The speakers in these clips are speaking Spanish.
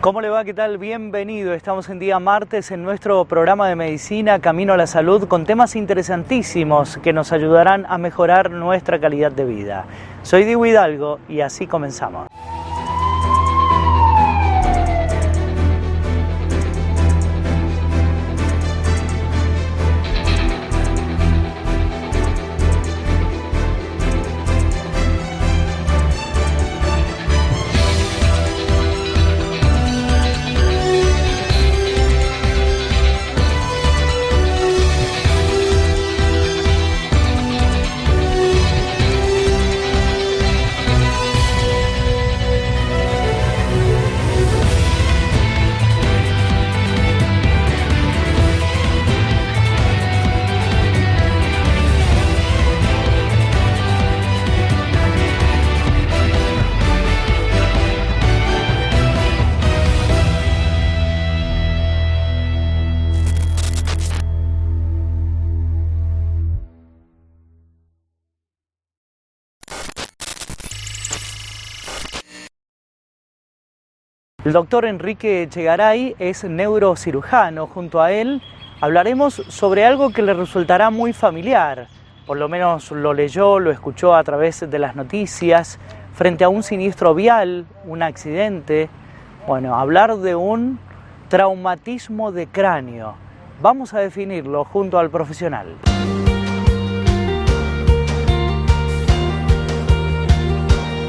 ¿Cómo le va? ¿Qué tal? Bienvenido. Estamos en día martes en nuestro programa de medicina Camino a la Salud con temas interesantísimos que nos ayudarán a mejorar nuestra calidad de vida. Soy Diego Hidalgo y así comenzamos. El doctor Enrique Echegaray es neurocirujano. Junto a él hablaremos sobre algo que le resultará muy familiar. Por lo menos lo leyó, lo escuchó a través de las noticias, frente a un siniestro vial, un accidente. Bueno, hablar de un traumatismo de cráneo. Vamos a definirlo junto al profesional.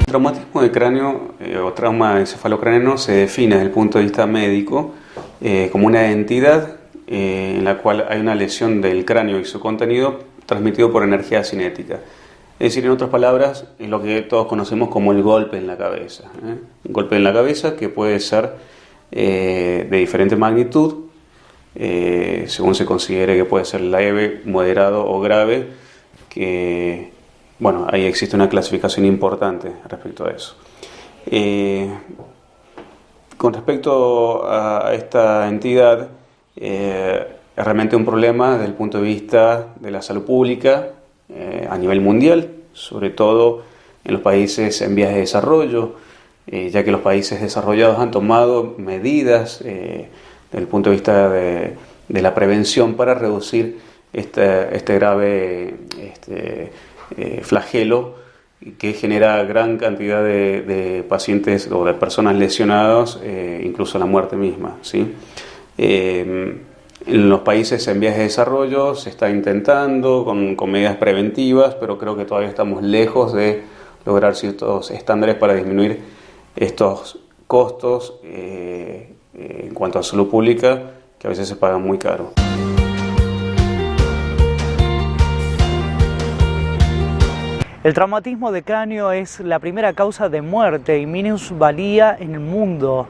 El traumatismo de cráneo o trauma encefalocraneano se define desde el punto de vista médico como una entidad en la cual hay una lesión del cráneo y su contenido transmitido por energía cinética. Es decir, en otras palabras, es lo que todos conocemos como el golpe en la cabeza. Un golpe en la cabeza que puede ser de diferente magnitud, según se considere que puede ser leve, moderado o grave, que bueno, ahí existe una clasificación importante respecto a eso. Con respecto a esta entidad, es realmente un problema desde el punto de vista de la salud pública a nivel mundial, sobre todo en los países en vías de desarrollo, ya que los países desarrollados han tomado medidas desde el punto de vista de la prevención para reducir este grave flagelo que genera gran cantidad de pacientes o de personas lesionadas, incluso la muerte misma, ¿sí? En los países en vías de desarrollo se está intentando con medidas preventivas, pero creo que todavía estamos lejos de lograr ciertos estándares para disminuir estos costos en cuanto a salud pública, que a veces se pagan muy caro. El traumatismo de cráneo es la primera causa de muerte y minusvalía en el mundo.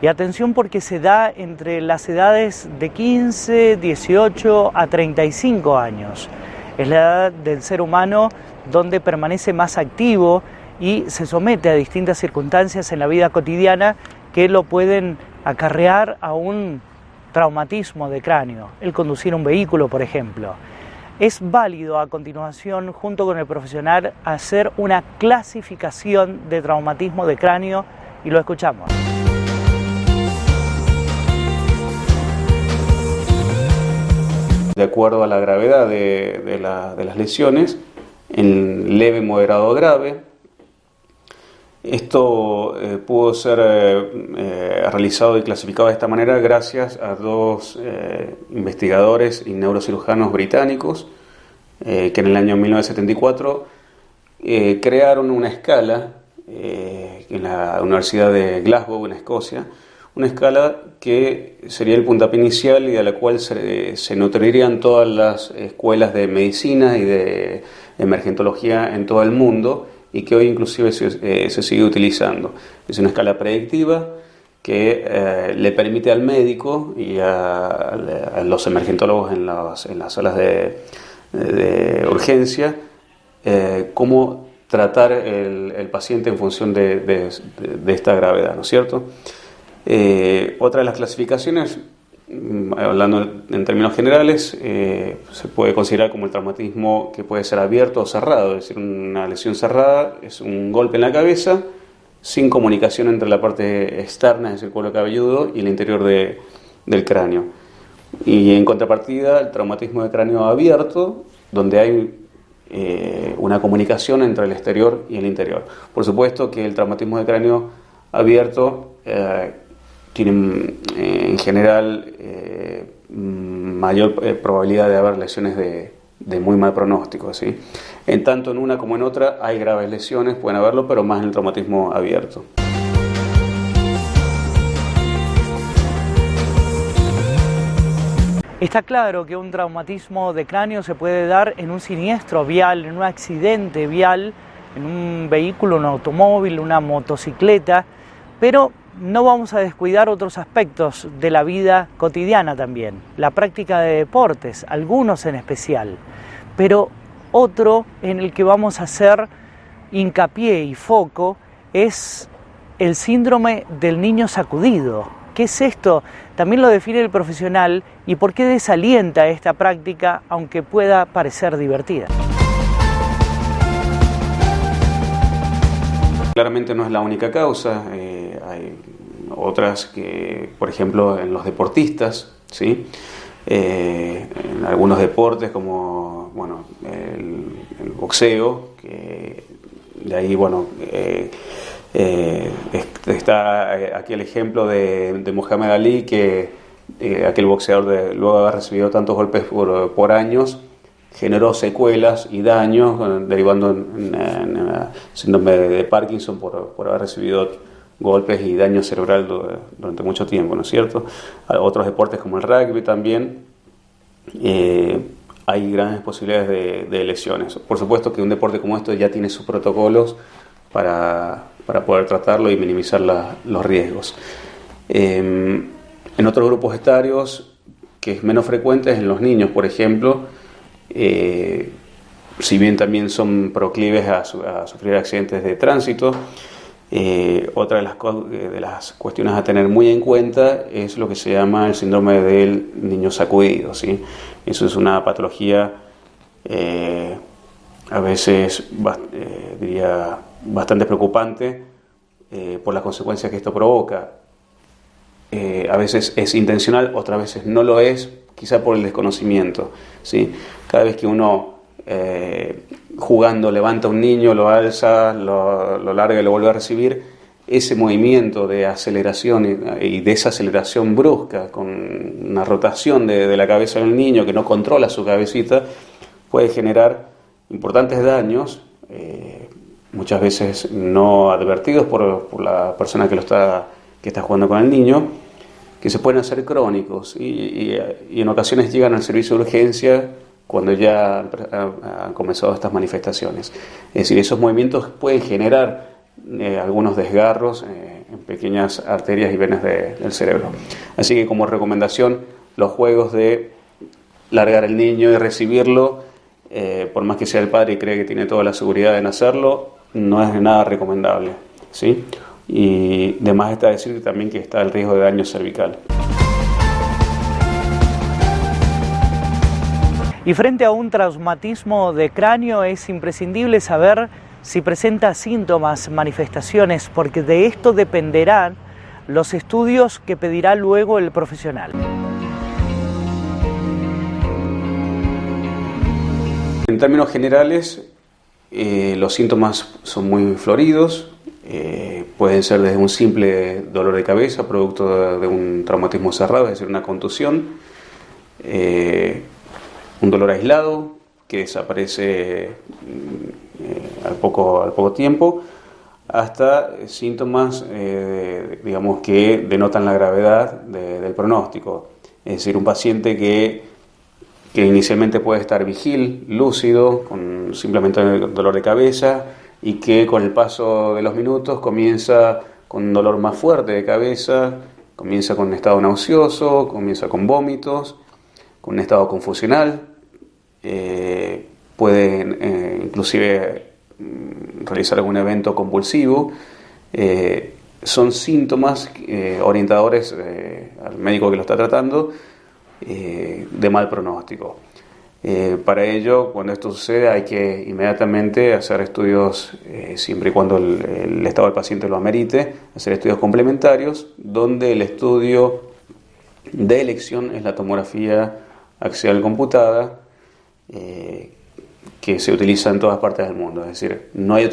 Y atención porque se da entre las edades de 15, 18 a 35 años. Es la edad del ser humano donde permanece más activo y se somete a distintas circunstancias en la vida cotidiana que lo pueden acarrear a un traumatismo de cráneo. El conducir un vehículo, por ejemplo. Es válido a continuación, junto con el profesional, hacer una clasificación de traumatismo de cráneo y lo escuchamos. De acuerdo a la gravedad de las lesiones, en leve, moderado o grave. Esto pudo ser realizado y clasificado de esta manera gracias a dos investigadores y neurocirujanos británicos que en el año 1974 crearon una escala en la Universidad de Glasgow, en Escocia, una escala que sería el puntapié inicial y de la cual se nutrirían todas las escuelas de medicina y de emergentología en todo el mundo, y que hoy inclusive se sigue utilizando. Es una escala predictiva que le permite al médico y a los emergentólogos en las salas de urgencia cómo tratar el paciente en función de esta gravedad, ¿no es cierto? Otra de las clasificaciones, hablando en términos generales, se puede considerar como el traumatismo que puede ser abierto o cerrado, es decir, una lesión cerrada es un golpe en la cabeza sin comunicación entre la parte externa, es decir, el cuero cabelludo, y el interior del cráneo. Y en contrapartida, el traumatismo de cráneo abierto, donde hay una comunicación entre el exterior y el interior. Por supuesto que el traumatismo de cráneo abierto tiene en general mayor probabilidad de haber lesiones de muy mal pronóstico, ¿sí? En tanto en una como en otra hay graves lesiones, pueden haberlo, pero más en el traumatismo abierto. Está claro que un traumatismo de cráneo se puede dar en un siniestro vial, en un accidente vial, en un vehículo, un automóvil, una motocicleta, pero no vamos a descuidar otros aspectos de la vida cotidiana también, la práctica de deportes, algunos en especial, pero otro en el que vamos a hacer hincapié y foco es el síndrome del niño sacudido. ¿Qué es esto? También lo define el profesional y por qué desalienta esta práctica, aunque pueda parecer divertida. Claramente no es la única causa, hay otras que, por ejemplo, en los deportistas, ¿sí? En algunos deportes como el boxeo, que de ahí está aquí el ejemplo de Muhammad Ali, que aquel boxeador luego de haber recibido tantos golpes por años generó secuelas y daños, derivando en síndrome de Parkinson por haber recibido golpes y daño cerebral durante mucho tiempo, ¿no es cierto? Otros deportes como el rugby también hay grandes posibilidades de lesiones. Por supuesto que un deporte como esto ya tiene sus protocolos para poder tratarlo y minimizar los riesgos. En otros grupos etarios, que es menos frecuente, es en los niños, por ejemplo, si bien también son proclives a sufrir accidentes de tránsito. Otra de las cuestiones a tener muy en cuenta es lo que se llama el síndrome del niño sacudido, ¿sí? Eso es una patología a veces diría bastante preocupante por las consecuencias que esto provoca. A veces es intencional, otras veces no lo es, quizá por el desconocimiento, ¿sí? Cada vez que uno jugando levanta a un niño, lo alza, lo larga y lo vuelve a recibir, ese movimiento de aceleración y desaceleración brusca, con una rotación de la cabeza del niño que no controla su cabecita, puede generar importantes daños, muchas veces no advertidos por la persona que está jugando con el niño, que se pueden hacer crónicos y en ocasiones llegan al servicio de urgencia cuando ya han comenzado estas manifestaciones. Es decir, esos movimientos pueden generar algunos desgarros en pequeñas arterias y venas del cerebro. Así que como recomendación, los juegos de largar el niño y recibirlo, por más que sea el padre y cree que tiene toda la seguridad en hacerlo, no es nada recomendable, ¿sí? Y de más está decir también que está el riesgo de daño cervical. Y frente a un traumatismo de cráneo es imprescindible saber si presenta síntomas, manifestaciones, porque de esto dependerán los estudios que pedirá luego el profesional. En términos generales, los síntomas son muy floridos, pueden ser desde un simple dolor de cabeza, producto de un traumatismo cerrado, es decir, una contusión, un dolor aislado que desaparece al poco tiempo, hasta síntomas digamos que denotan la gravedad del pronóstico. Es decir, un paciente que inicialmente puede estar vigil, lúcido, con simplemente dolor de cabeza, y que con el paso de los minutos comienza con un dolor más fuerte de cabeza, comienza con un estado nauseoso, comienza con vómitos, con un estado confusional, puede inclusive realizar algún evento convulsivo. Son síntomas orientadores al médico que lo está tratando de mal pronóstico. Para ello, cuando esto sucede, hay que inmediatamente hacer estudios, siempre y cuando el estado del paciente lo amerite, hacer estudios complementarios, donde el estudio de elección es la tomografía axial computada, que se utiliza en todas partes del mundo. Es decir, no hay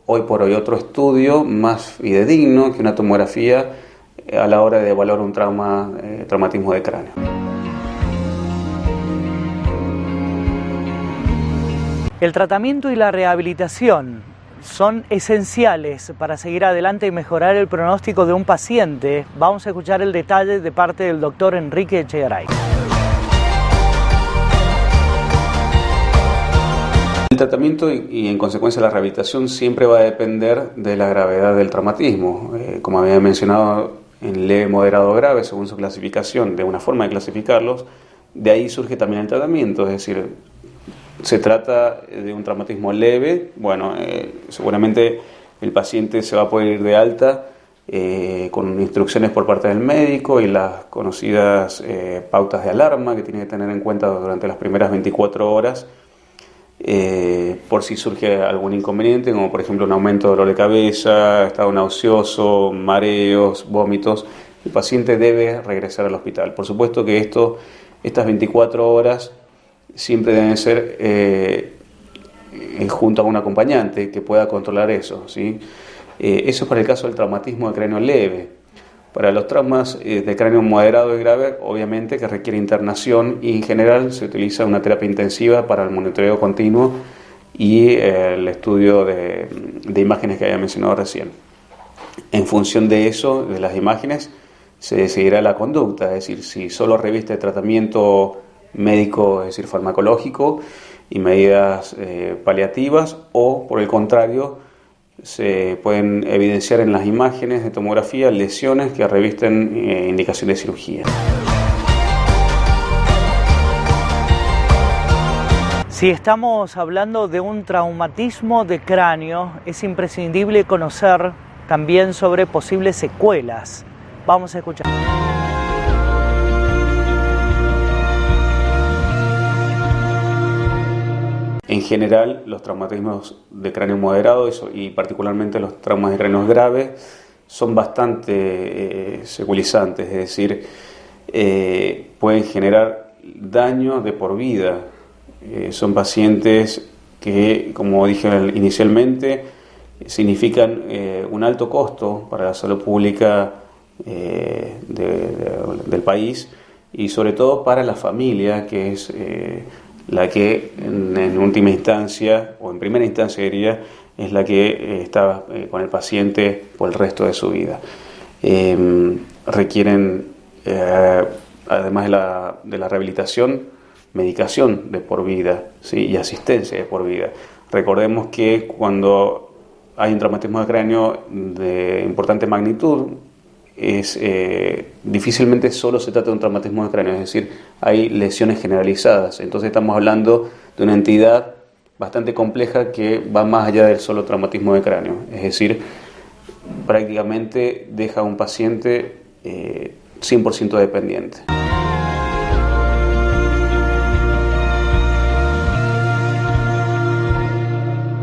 hoy por hoy otro estudio más fidedigno que una tomografía a la hora de evaluar un traumatismo de cráneo. El tratamiento y la rehabilitación son esenciales para seguir adelante y mejorar el pronóstico de un paciente. Vamos a escuchar el detalle de parte del doctor Enrique Echegaray. El tratamiento y en consecuencia la rehabilitación siempre va a depender de la gravedad del traumatismo. Como había mencionado, en leve, moderado o grave, según su clasificación, de una forma de clasificarlos, de ahí surge también el tratamiento, es decir, se trata de un traumatismo leve, seguramente el paciente se va a poder ir de alta con instrucciones por parte del médico y las conocidas pautas de alarma que tiene que tener en cuenta durante las primeras 24 horas por si surge algún inconveniente, como por ejemplo un aumento de dolor de cabeza, estado nauseoso, mareos, vómitos. El paciente debe regresar al hospital. Por supuesto que estas 24 horas siempre deben ser junto a un acompañante que pueda controlar eso, ¿sí? Eso es para el caso del traumatismo de cráneo leve. Para los traumas de cráneo moderado y grave, obviamente que requiere internación y en general se utiliza una terapia intensiva para el monitoreo continuo y el estudio de imágenes que había mencionado recién. En función de eso, de las imágenes, se decidirá la conducta, es decir, si solo reviste tratamiento médico, es decir, farmacológico y medidas paliativas, o por el contrario se pueden evidenciar en las imágenes de tomografía lesiones que revisten indicación de cirugía. Si estamos hablando de un traumatismo de cráneo, es imprescindible conocer también sobre posibles secuelas. Vamos a escuchar. En general, los traumatismos de cráneo moderado y particularmente los traumas de cráneo graves son bastante seculizantes, es decir, pueden generar daño de por vida. Son pacientes que, como dije inicialmente, significan un alto costo para la salud pública del país y sobre todo para la familia, que es la que en última instancia, o en primera instancia diría, es la que está con el paciente por el resto de su vida. Requieren, además de la rehabilitación, medicación de por vida, ¿sí? Y asistencia de por vida. Recordemos que cuando hay un traumatismo de cráneo de importante magnitud, difícilmente solo se trata de un traumatismo de cráneo, es decir, hay lesiones generalizadas. Entonces estamos hablando de una entidad bastante compleja que va más allá del solo traumatismo de cráneo, es decir, prácticamente deja a un paciente 100% dependiente.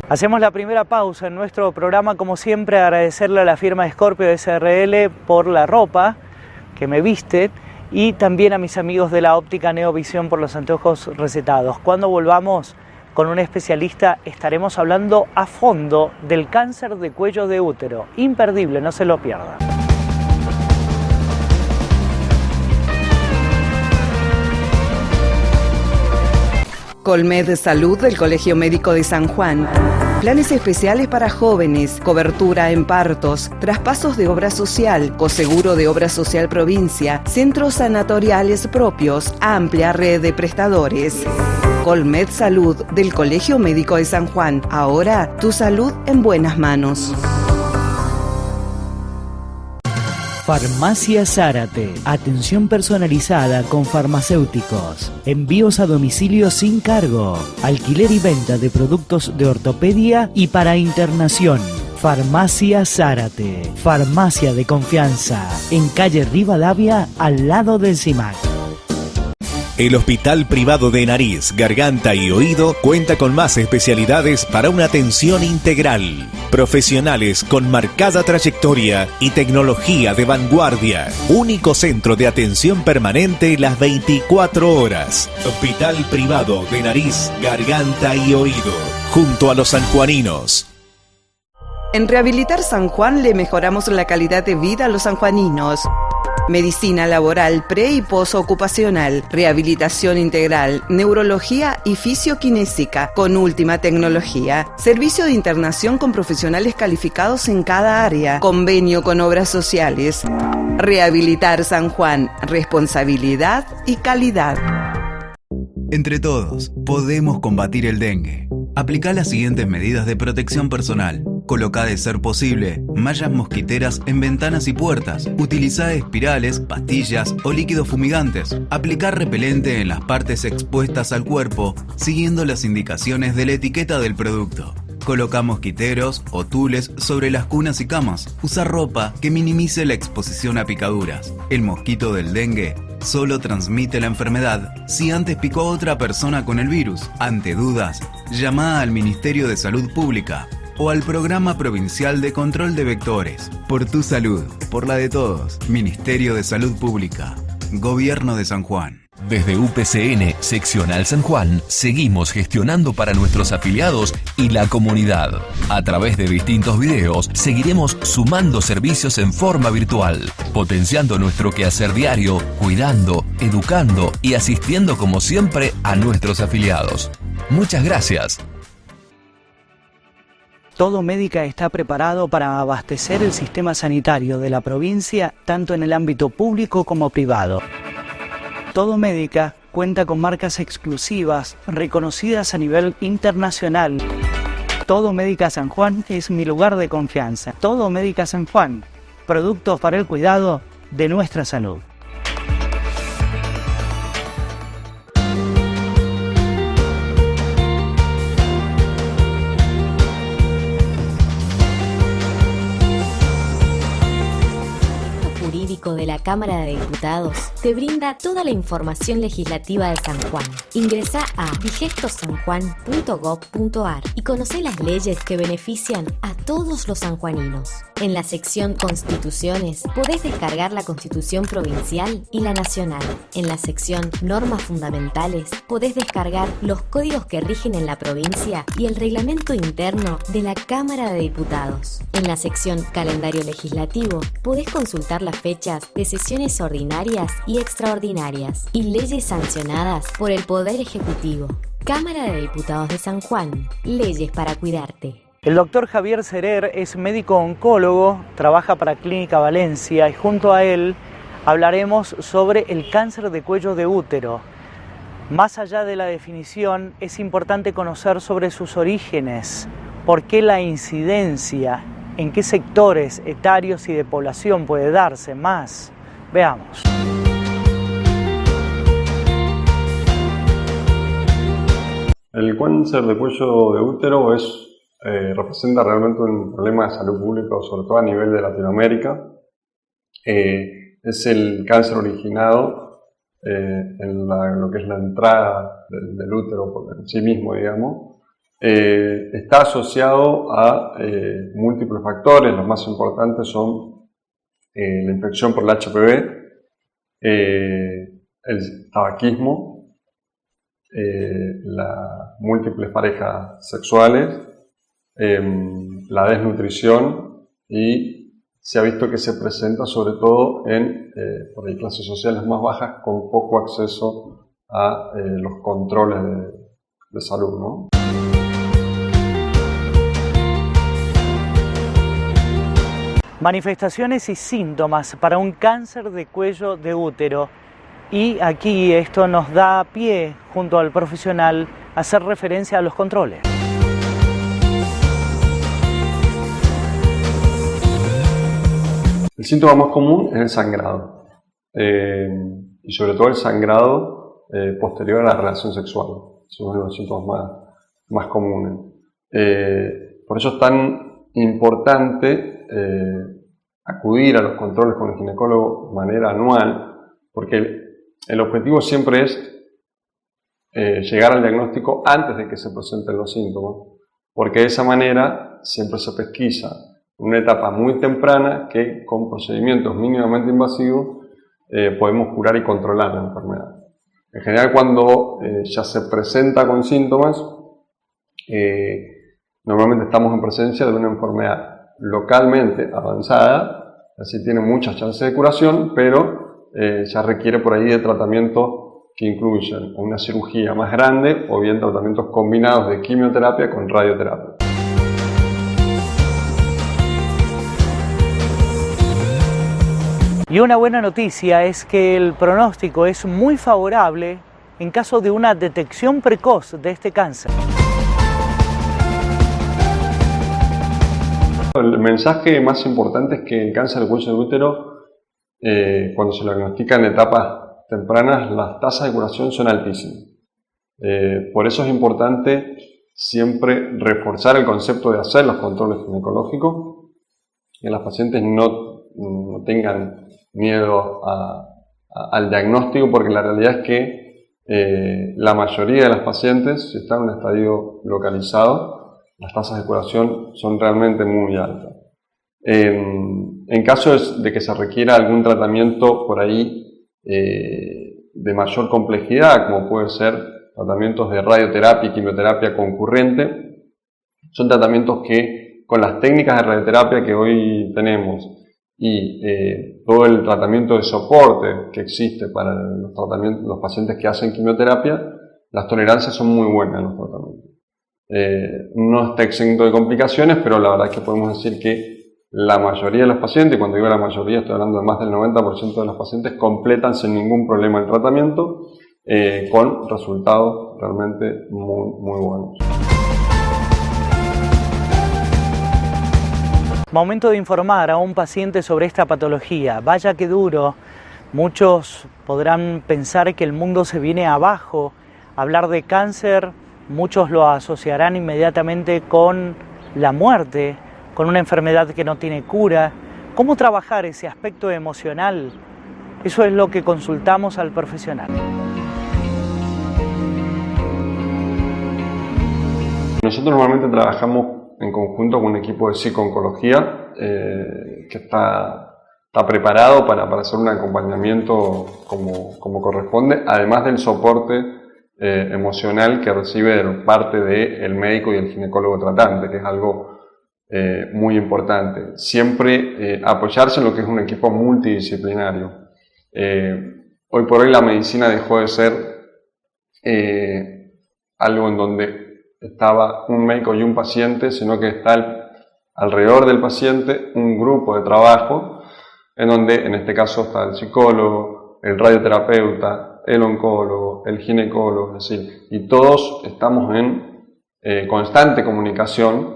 Hacemos la primera pausa en nuestro programa, como siempre agradecerle a la firma Scorpio SRL por la ropa que me viste y también a mis amigos de la óptica Neovisión por los anteojos recetados. Cuando volvamos con un especialista estaremos hablando a fondo del cáncer de cuello de útero. Imperdible, no se lo pierdan. Colmed Salud del Colegio Médico de San Juan. Planes especiales para jóvenes, cobertura en partos, traspasos de obra social, coseguro de obra social provincia, centros sanatoriales propios, amplia red de prestadores. Colmed Salud del Colegio Médico de San Juan. Ahora tu salud en buenas manos. Farmacia Zárate. Atención personalizada con farmacéuticos. Envíos a domicilio sin cargo. Alquiler y venta de productos de ortopedia y para internación. Farmacia Zárate. Farmacia de confianza. En calle Rivadavia, al lado del CIMAC. El Hospital Privado de Nariz, Garganta y Oído cuenta con más especialidades para una atención integral. Profesionales con marcada trayectoria y tecnología de vanguardia. Único centro de atención permanente las 24 horas. Hospital Privado de Nariz, Garganta y Oído. Junto a los sanjuaninos. En Rehabilitar San Juan le mejoramos la calidad de vida a los sanjuaninos. Medicina laboral pre- y posocupacional, rehabilitación integral, neurología y fisioquinésica con última tecnología, servicio de internación con profesionales calificados en cada área, convenio con obras sociales. Rehabilitar San Juan, responsabilidad y calidad. Entre todos, podemos combatir el dengue. Aplica las siguientes medidas de protección personal. Coloca, de ser posible, mallas mosquiteras en ventanas y puertas. Utiliza espirales, pastillas o líquidos fumigantes. Aplicar repelente en las partes expuestas al cuerpo, siguiendo las indicaciones de la etiqueta del producto. Coloca mosquiteros o tules sobre las cunas y camas. Usa ropa que minimice la exposición a picaduras. El mosquito del dengue solo transmite la enfermedad si antes picó a otra persona con el virus. Ante dudas, llama al Ministerio de Salud Pública o al Programa Provincial de Control de Vectores. Por tu salud, por la de todos. Ministerio de Salud Pública. Gobierno de San Juan. Desde UPCN Seccional San Juan, seguimos gestionando para nuestros afiliados y la comunidad. A través de distintos videos, seguiremos sumando servicios en forma virtual, potenciando nuestro quehacer diario, cuidando, educando y asistiendo como siempre a nuestros afiliados. Muchas gracias. Todo Médica está preparado para abastecer el sistema sanitario de la provincia, tanto en el ámbito público como privado. Todo Médica cuenta con marcas exclusivas, reconocidas a nivel internacional. Todo Médica San Juan es mi lugar de confianza. Todo Médica San Juan, productos para el cuidado de nuestra salud. De la Cámara de Diputados te brinda toda la información legislativa de San Juan. Ingresá a digestosanjuan.gov.ar y conoce las leyes que benefician a todos los sanjuaninos. En la sección Constituciones podés descargar la Constitución Provincial y la Nacional. En la sección Normas Fundamentales podés descargar los códigos que rigen en la provincia y el reglamento interno de la Cámara de Diputados. En la sección Calendario Legislativo podés consultar las fechas de sesiones ordinarias y extraordinarias y leyes sancionadas por el Poder Ejecutivo. Cámara de Diputados de San Juan. Leyes para cuidarte. El doctor Javier Serer es médico oncólogo, trabaja para Clínica Valencia y junto a él hablaremos sobre el cáncer de cuello de útero. Más allá de la definición, es importante conocer sobre sus orígenes, por qué la incidencia, en qué sectores etarios y de población puede darse más. Veamos. El cáncer de cuello de útero representa realmente un problema de salud pública, sobre todo a nivel de Latinoamérica. Es el cáncer originado en lo que es la entrada del útero en sí mismo, digamos. Está asociado a múltiples factores. Los más importantes son la infección por el HPV, el tabaquismo, las múltiples parejas sexuales, la desnutrición, y se ha visto que se presenta sobre todo en por ahí, clases sociales más bajas con poco acceso a los controles de salud, ¿no? Manifestaciones y síntomas para un cáncer de cuello de útero. Y aquí esto nos da pie, junto al profesional, a hacer referencia a los controles. El síntoma más común es el sangrado. Y sobre todo el sangrado posterior a la relación sexual. Es uno de los síntomas más comunes. Por eso es tan importante acudir a los controles con el ginecólogo de manera anual, porque el objetivo siempre es llegar al diagnóstico antes de que se presenten los síntomas, porque de esa manera siempre se pesquisa en una etapa muy temprana que con procedimientos mínimamente invasivos podemos curar y controlar la enfermedad. En general, cuando ya se presenta con síntomas, normalmente estamos en presencia de una enfermedad localmente avanzada, así tiene muchas chances de curación, pero ya requiere por ahí de tratamientos que incluyen una cirugía más grande o bien tratamientos combinados de quimioterapia con radioterapia. Y una buena noticia es que el pronóstico es muy favorable en caso de una detección precoz de este cáncer. El mensaje más importante es que el cáncer del cuello de útero, cuando se lo diagnostica en etapas tempranas, las tasas de curación son altísimas. Por eso es importante siempre reforzar el concepto de hacer los controles ginecológicos, que las pacientes no tengan miedo al diagnóstico, porque la realidad es que la mayoría de las pacientes, si están en un estadio localizado, las tasas de curación son realmente muy altas. En caso de que se requiera algún tratamiento por ahí de mayor complejidad, como puede ser tratamientos de radioterapia y quimioterapia concurrente, son tratamientos que con las técnicas de radioterapia que hoy tenemos y todo el tratamiento de soporte que existe para los pacientes que hacen quimioterapia, las tolerancias son muy buenas en los tratamientos. No está exento de complicaciones, pero la verdad es que podemos decir que la mayoría de los pacientes, cuando digo la mayoría estoy hablando de más del 90% de los pacientes, completan sin ningún problema el tratamiento con resultados realmente muy buenos. Momento de informar a un paciente sobre esta patología. Vaya que duro. Muchos podrán pensar que el mundo se viene abajo. Hablar de cáncer, muchos lo asociarán inmediatamente con la muerte, con una enfermedad que no tiene cura. ¿Cómo trabajar ese aspecto emocional? Eso es lo que consultamos al profesional. Nosotros normalmente trabajamos en conjunto con un equipo de psico-oncología que está preparado para hacer un acompañamiento como corresponde, además del soporte emocional que recibe de parte del médico y el ginecólogo tratante, que es algo muy importante. Siempre apoyarse en lo que es un equipo multidisciplinario. Hoy por hoy la medicina dejó de ser algo en donde estaba un médico y un paciente, sino que está alrededor del paciente un grupo de trabajo en donde en este caso está el psicólogo, el radioterapeuta, el oncólogo, el ginecólogo, es decir, y todos estamos en constante comunicación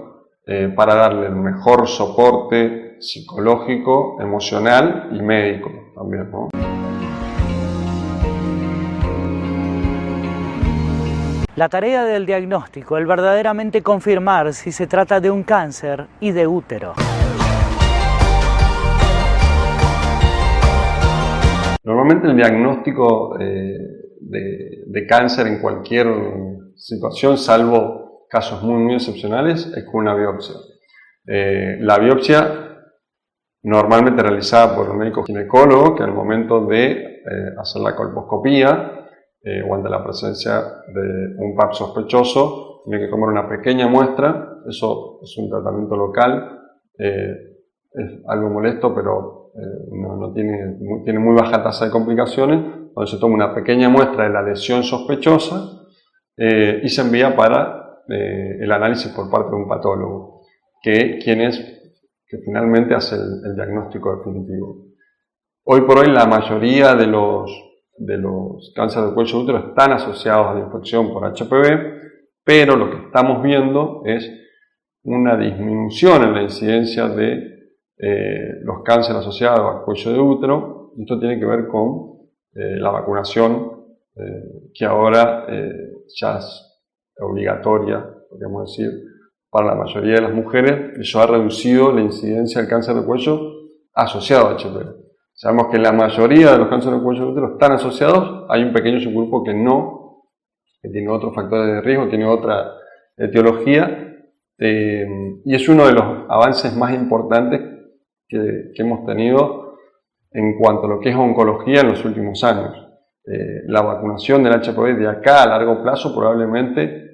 para darle el mejor soporte psicológico, emocional y médico también, ¿no? La tarea del diagnóstico es verdaderamente confirmar si se trata de un cáncer y de útero. Normalmente el diagnóstico de cáncer en cualquier situación, salvo casos muy excepcionales, es con una biopsia. La biopsia normalmente realizada por el médico ginecólogo, que al momento de hacer la colposcopía o ante la presencia de un PAP sospechoso, tiene que tomar una pequeña muestra. Eso es un tratamiento local, es algo molesto, pero tiene muy baja tasa de complicaciones, donde se toma una pequeña muestra de la lesión sospechosa y se envía para el análisis por parte de un patólogo, que finalmente hace el diagnóstico definitivo. Hoy por hoy la mayoría de los cánceres del cuello de útero están asociados a la infección por HPV, pero lo que estamos viendo es una disminución en la incidencia de los cánceres asociados al cuello de útero. Esto tiene que ver con la vacunación, que ahora ya es obligatoria, podríamos decir, para la mayoría de las mujeres. Eso ha reducido la incidencia del cáncer de cuello asociado a HPV. Sabemos que la mayoría de los cánceres de cuello de útero están asociados, hay un pequeño subgrupo que no que tiene otros factores de riesgo, tiene otra etiología, y es uno de los avances más importantes que hemos tenido en cuanto a lo que es oncología en los últimos años. La vacunación del HPV de acá a largo plazo probablemente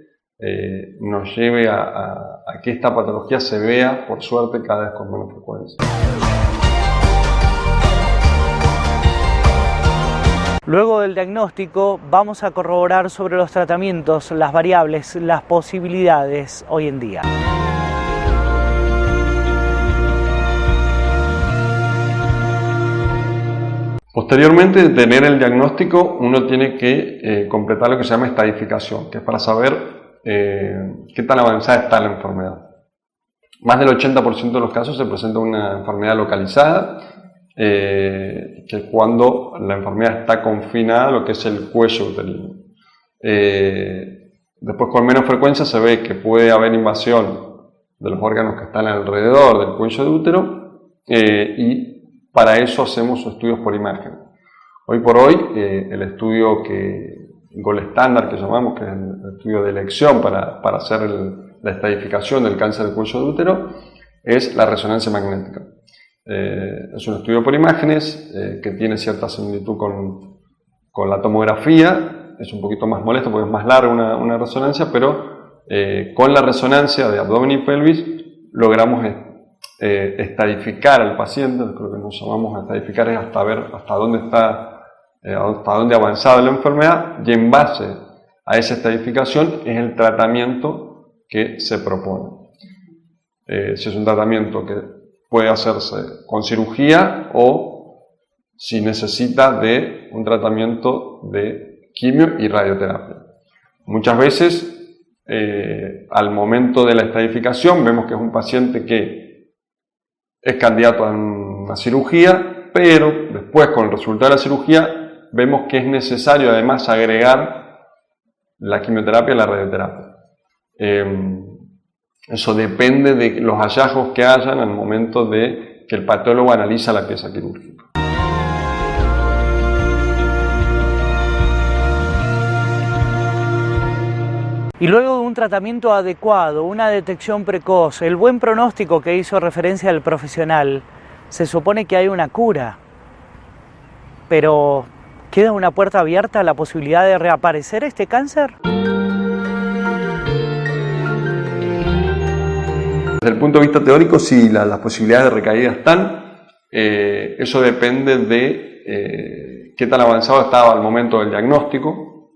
nos lleve a que esta patología se vea, por suerte, cada vez con menos frecuencia. Luego del diagnóstico vamos a corroborar sobre los tratamientos, las variables, las posibilidades hoy en día. Posteriormente de tener el diagnóstico, uno tiene que completar lo que se llama estadificación, que es para saber qué tan avanzada está la enfermedad. Más del 80% de los casos se presenta una enfermedad localizada, que es cuando la enfermedad está confinada a lo que es el cuello uterino. Después, con menos frecuencia, se ve que puede haber invasión de los órganos que están alrededor del cuello de útero, y para eso hacemos estudios por imagen. Hoy por hoy, el estudio gold estándar que llamamos, que es el estudio de elección para hacer la estadificación del cáncer del cuello de útero, es la resonancia magnética. Es un estudio por imágenes que tiene cierta similitud con la tomografía. Es un poquito más molesto porque es más larga una resonancia, pero con la resonancia de abdomen y pelvis logramos estadificar al paciente. Lo que nos llamamos estadificar es hasta ver hasta dónde está, hasta dónde ha avanzado la enfermedad, y en base a esa estadificación es el tratamiento que se propone. Si es un tratamiento que puede hacerse con cirugía o si necesita de un tratamiento de quimio y radioterapia. Muchas veces, al momento de la estadificación, vemos que es un paciente que es candidato a una cirugía, pero después, con el resultado de la cirugía, vemos que es necesario además agregar la quimioterapia y la radioterapia. Eso depende de los hallazgos que hayan al momento de que el patólogo analiza la pieza quirúrgica. Y luego de un tratamiento adecuado, una detección precoz, el buen pronóstico que hizo referencia al profesional, se supone que hay una cura. Pero, ¿queda una puerta abierta a la posibilidad de reaparecer este cáncer? Desde el punto de vista teórico, sí, las posibilidades de recaída están. Eso depende de qué tan avanzado estaba al momento del diagnóstico.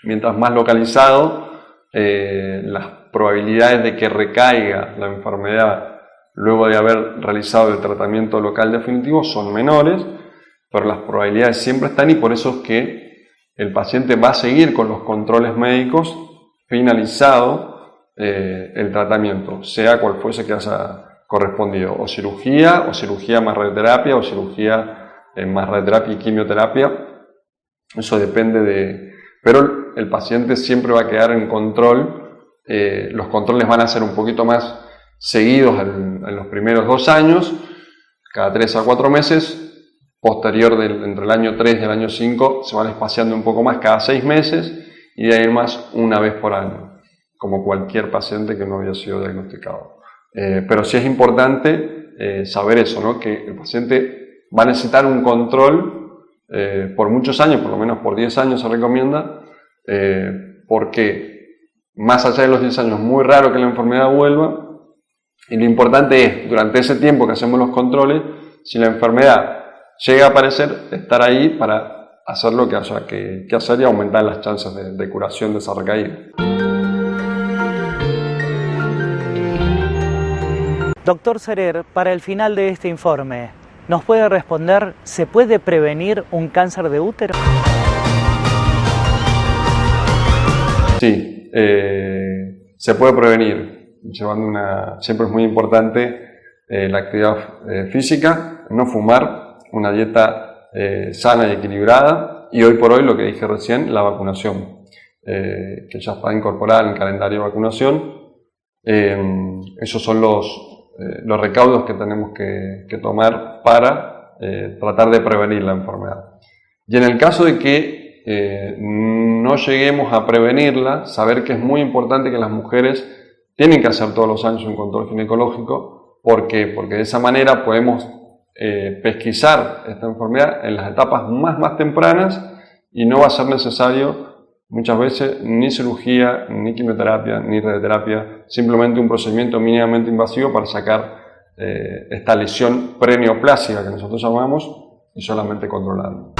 Mientras más localizado, las probabilidades de que recaiga la enfermedad luego de haber realizado el tratamiento local definitivo son menores, pero las probabilidades siempre están, y por eso es que el paciente va a seguir con los controles médicos finalizado el tratamiento, sea cual fuese que haya correspondido, o cirugía más radioterapia, o cirugía más radioterapia y quimioterapia. Eso depende pero el paciente siempre va a quedar en control. Los controles van a ser un poquito más seguidos en los primeros 2 años, cada 3 a 4 meses. Posterior entre el año 3 y el año 5 se van espaciando un poco más cada 6 meses, y de ahí más una vez por año, como cualquier paciente que no había sido diagnosticado. Pero sí es importante saber eso, ¿no? Que el paciente va a necesitar un control por muchos años, por lo menos por 10 años se recomienda, porque más allá de los 10 años es muy raro que la enfermedad vuelva, y lo importante es, durante ese tiempo que hacemos los controles, si la enfermedad llega a aparecer, estar ahí para hacer lo que haya que hacer y aumentar las chances de curación de esa recaída. Doctor Serer, para el final de este informe, ¿nos puede responder, ¿se puede prevenir un cáncer de útero? Sí, se puede prevenir, siempre es muy importante la actividad física, no fumar, una dieta sana y equilibrada, y hoy por hoy, lo que dije recién, la vacunación, que ya está incorporada en el calendario de vacunación. Esos son los recaudos que tenemos que tomar para tratar de prevenir la enfermedad. Y en el caso de que no lleguemos a prevenirla, saber que es muy importante que las mujeres tienen que hacer todos los años un control ginecológico. ¿Por qué? Porque de esa manera podemos pesquisar esta enfermedad en las etapas más tempranas y no va a ser necesario muchas veces ni cirugía, ni quimioterapia, ni radioterapia, simplemente un procedimiento mínimamente invasivo para sacar esta lesión preneoplásica que nosotros llamamos y solamente controlarla.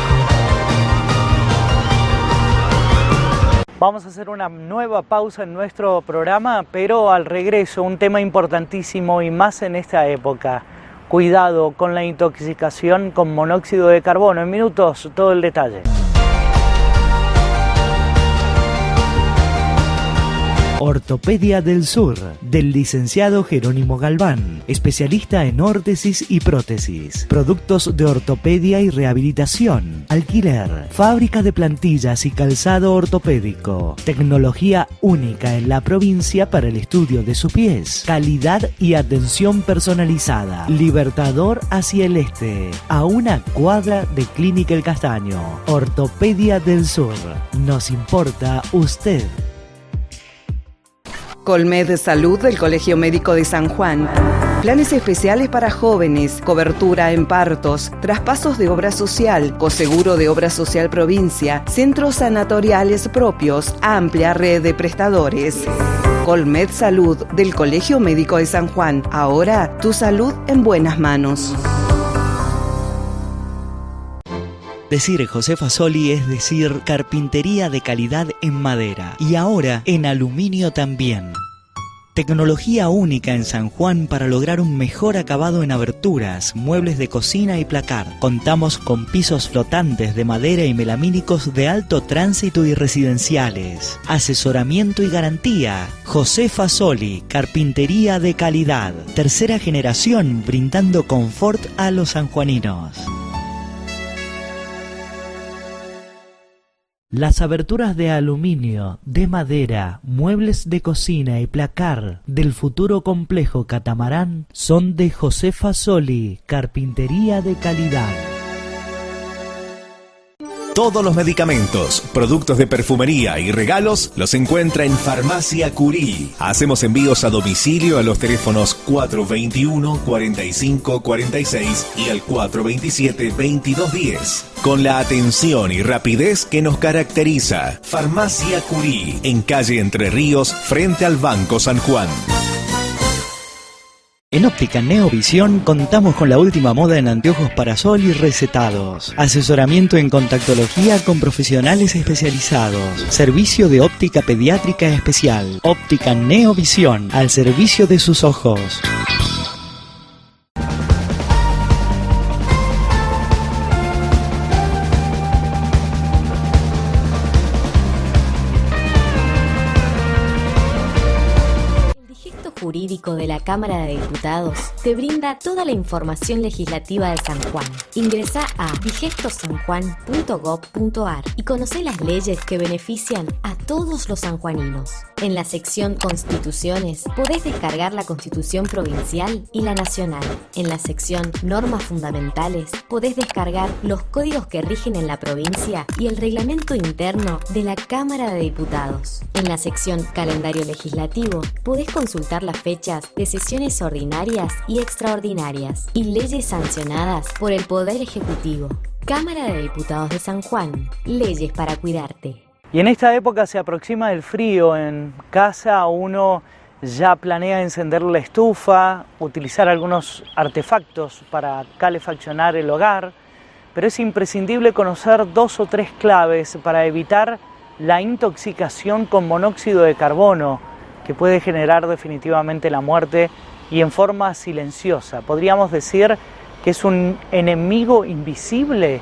Vamos a hacer una nueva pausa en nuestro programa, pero al regreso un tema importantísimo y más en esta época. Cuidado con la intoxicación con monóxido de carbono. En minutos todo el detalle. Ortopedia del Sur, del licenciado Jerónimo Galván, especialista en órtesis y prótesis, productos de ortopedia y rehabilitación, alquiler, fábrica de plantillas y calzado ortopédico, tecnología única en la provincia para el estudio de sus pies, calidad y atención personalizada, Libertador hacia el este, a una cuadra de Clínica El Castaño. Ortopedia del Sur, nos importa usted. Colmed Salud del Colegio Médico de San Juan. Planes especiales para jóvenes, cobertura en partos, traspasos de obra social, coseguro de obra social provincia, centros sanatoriales propios, amplia red de prestadores. Colmed Salud del Colegio Médico de San Juan. Ahora tu salud en buenas manos. Decir José Fasoli es decir carpintería de calidad en madera y ahora en aluminio también. Tecnología única en San Juan para lograr un mejor acabado en aberturas, muebles de cocina y placar. Contamos con pisos flotantes de madera y melamínicos de alto tránsito y residenciales. Asesoramiento y garantía. José Fasoli, carpintería de calidad. Tercera generación brindando confort a los sanjuaninos. Las aberturas de aluminio, de madera, muebles de cocina y placar del futuro complejo Catamarán son de José Fasoli, carpintería de calidad. Todos los medicamentos, productos de perfumería y regalos los encuentra en Farmacia Curí. Hacemos envíos a domicilio a los teléfonos 421-4546 y al 427-2210. Con la atención y rapidez que nos caracteriza. Farmacia Curí, en calle Entre Ríos, frente al Banco San Juan. En Óptica Neovisión contamos con la última moda en anteojos para sol y recetados. Asesoramiento en contactología con profesionales especializados. Servicio de óptica pediátrica especial. Óptica Neovisión, al servicio de sus ojos. Jurídico de la Cámara de Diputados te brinda toda la información legislativa de San Juan. Ingresá a digestosanjuan.gov.ar y conoce las leyes que benefician a todos los sanjuaninos. En la sección Constituciones podés descargar la Constitución Provincial y la Nacional. En la sección Normas Fundamentales podés descargar los códigos que rigen en la provincia y el reglamento interno de la Cámara de Diputados. En la sección Calendario Legislativo podés consultar las fechas de sesiones ordinarias y extraordinarias y leyes sancionadas por el Poder Ejecutivo. Cámara de Diputados de San Juan. Leyes para cuidarte. Y en esta época se aproxima el frío. En casa uno ya planea encender la estufa, utilizar algunos artefactos para calefaccionar el hogar, pero es imprescindible conocer 2 o 3 claves para evitar la intoxicación con monóxido de carbono, que puede generar definitivamente la muerte y en forma silenciosa. ¿Podríamos decir que es un enemigo invisible?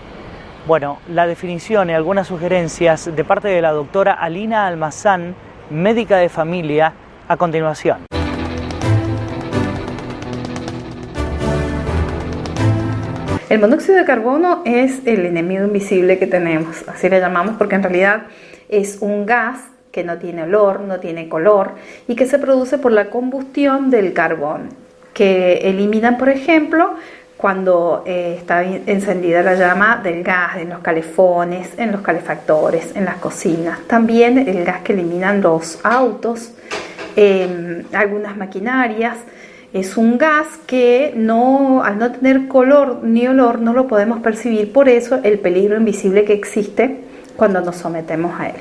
Bueno, la definición y algunas sugerencias de parte de la doctora Alina Almazán, médica de familia, a continuación. El monóxido de carbono es el enemigo invisible que tenemos, así le llamamos porque en realidad es un gas que no tiene olor, no tiene color y que se produce por la combustión del carbón, que eliminan, por ejemplo, cuando está encendida la llama del gas, en los calefones, en los calefactores, en las cocinas. También el gas que eliminan los autos, algunas maquinarias. Es un gas que al no tener color ni olor no lo podemos percibir, por eso el peligro invisible que existe cuando nos sometemos a él.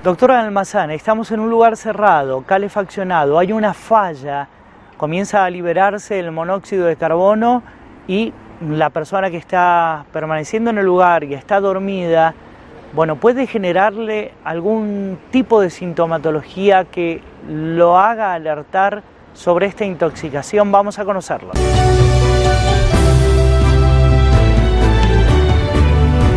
Doctora Almazán, estamos en un lugar cerrado, calefaccionado, hay una falla, comienza a liberarse el monóxido de carbono y la persona que está permaneciendo en el lugar y está dormida, bueno, puede generarle algún tipo de sintomatología que lo haga alertar sobre esta intoxicación. Vamos a conocerlo.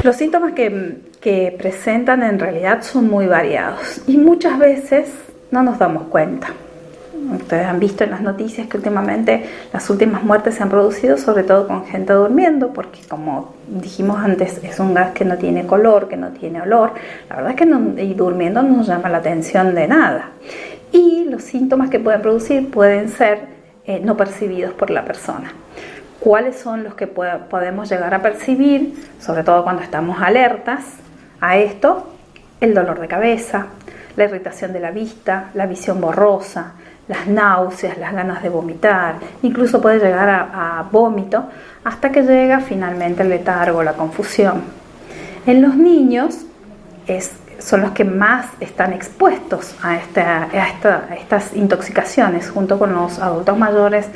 Los síntomas que presentan en realidad son muy variados y muchas veces no nos damos cuenta. Ustedes han visto en las noticias que últimamente las últimas muertes se han producido sobre todo con gente durmiendo, porque como dijimos antes es un gas que no tiene color, que no tiene olor. La verdad es que y durmiendo no nos llama la atención de nada. Y los síntomas que pueden producir pueden ser no percibidos por la persona. ¿Cuáles son los que podemos llegar a percibir, sobre todo cuando estamos alertas a esto? El dolor de cabeza, la irritación de la vista, la visión borrosa, las náuseas, las ganas de vomitar, incluso puede llegar a vómito, hasta que llega finalmente el letargo, la confusión. En los niños son los que más están expuestos a estas intoxicaciones, junto con los adultos mayores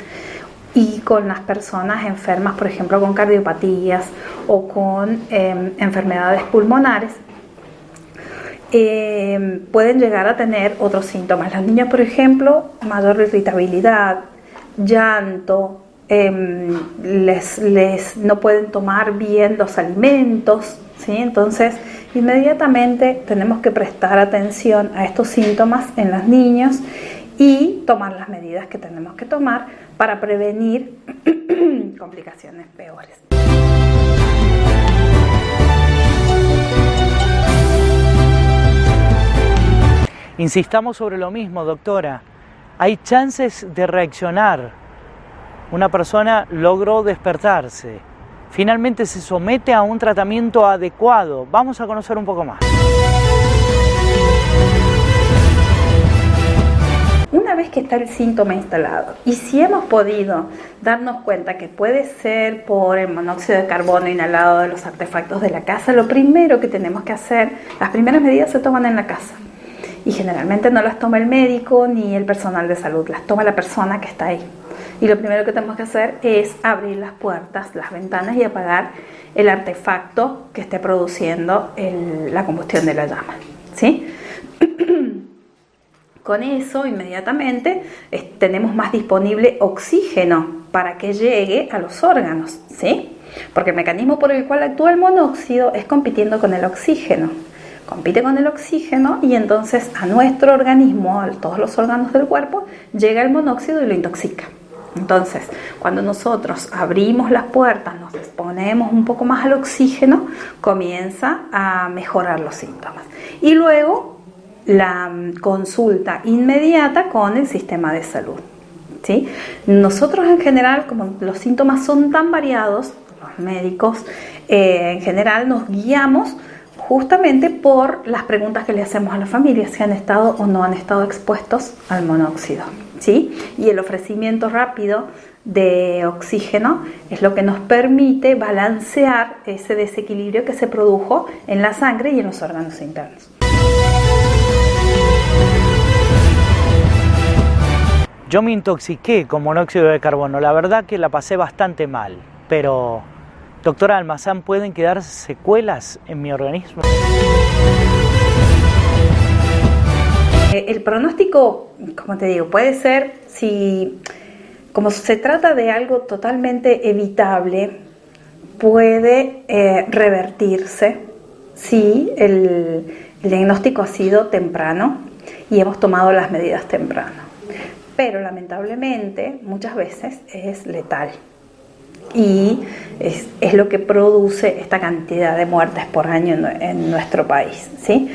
y con las personas enfermas, por ejemplo, con cardiopatías o con enfermedades pulmonares. Pueden llegar a tener otros síntomas. Los niños, por ejemplo, mayor irritabilidad, llanto, no pueden tomar bien los alimentos, ¿sí? Entonces, inmediatamente tenemos que prestar atención a estos síntomas en los niños y tomar las medidas que tenemos que tomar para prevenir complicaciones peores. Insistamos sobre lo mismo, doctora. Hay chances de reaccionar. Una persona logró despertarse. Finalmente se somete a un tratamiento adecuado. Vamos a conocer un poco más. Una vez que está el síntoma instalado y si hemos podido darnos cuenta que puede ser por el monóxido de carbono inhalado de los artefactos de la casa, lo primero que tenemos que hacer, las primeras medidas se toman en la casa. Y generalmente no las toma el médico ni el personal de salud, las toma la persona que está ahí. Y lo primero que tenemos que hacer es abrir las puertas, las ventanas y apagar el artefacto que esté produciendo la combustión de la llama, ¿sí? Con eso, inmediatamente, tenemos más disponible oxígeno para que llegue a los órganos, ¿sí? Porque el mecanismo por el cual actúa el monóxido es compitiendo con el oxígeno. Compite con el oxígeno y entonces a nuestro organismo, a todos los órganos del cuerpo, llega el monóxido y lo intoxica. Entonces, cuando nosotros abrimos las puertas, nos exponemos un poco más al oxígeno, comienza a mejorar los síntomas. Y luego la consulta inmediata con el sistema de salud, ¿sí? Nosotros en general, como los síntomas son tan variados, los médicos en general nos guiamos justamente por las preguntas que le hacemos a la familia, si han estado o no han estado expuestos al monóxido, ¿sí? Y el ofrecimiento rápido de oxígeno es lo que nos permite balancear ese desequilibrio que se produjo en la sangre y en los órganos internos. Yo me intoxiqué con monóxido de carbono, la verdad que la pasé bastante mal, pero doctora Almazán, ¿pueden quedar secuelas en mi organismo? El pronóstico, como te digo, puede ser, como se trata de algo totalmente evitable, puede revertirse si el diagnóstico ha sido temprano y hemos tomado las medidas temprano. Pero lamentablemente muchas veces es letal. y es lo que produce esta cantidad de muertes por año en nuestro país, ¿sí?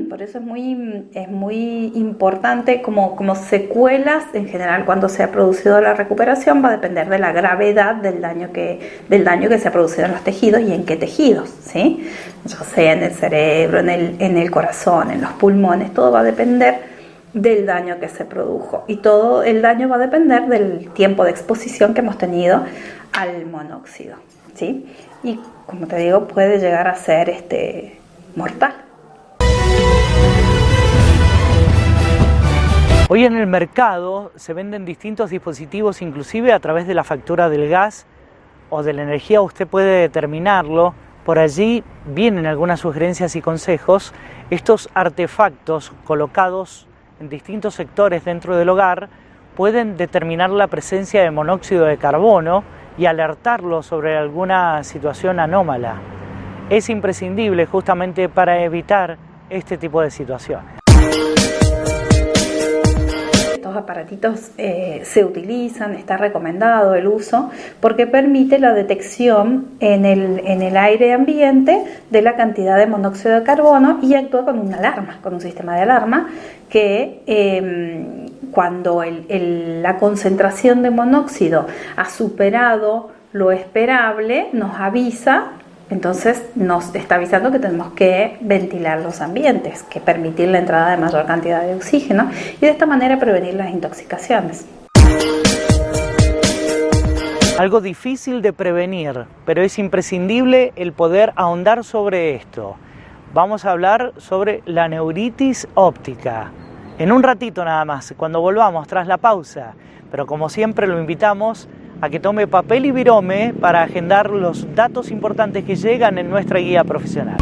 Por eso es muy importante como secuelas en general. Cuando se ha producido la recuperación va a depender de la gravedad del daño que se ha producido en los tejidos y en qué tejidos, ¿sí? Ya sea en el cerebro, en el corazón, en los pulmones, todo va a depender del daño que se produjo, y todo el daño va a depender del tiempo de exposición que hemos tenido al monóxido, ¿sí? Y como te digo, puede llegar a ser mortal. Hoy en el mercado se venden distintos dispositivos, inclusive a través de la factura del gas o de la energía usted puede determinarlo. Por allí vienen algunas sugerencias y consejos. Estos artefactos colocados en distintos sectores dentro del hogar pueden determinar la presencia de monóxido de carbono y alertarlo sobre alguna situación anómala. Es imprescindible justamente para evitar este tipo de situaciones. Estos aparatitos se utilizan, está recomendado el uso porque permite la detección en el aire ambiente de la cantidad de monóxido de carbono y actúa con una alarma, con un sistema de alarma que cuando la concentración de monóxido ha superado lo esperable nos avisa. Entonces nos está avisando que tenemos que ventilar los ambientes, que permitir la entrada de mayor cantidad de oxígeno y de esta manera prevenir las intoxicaciones. Algo difícil de prevenir, pero es imprescindible el poder ahondar sobre esto. Vamos a hablar sobre la neuritis óptica. En un ratito nada más, cuando volvamos tras la pausa, pero como siempre lo invitamos a que tome papel y virome para agendar los datos importantes que llegan en nuestra guía profesional.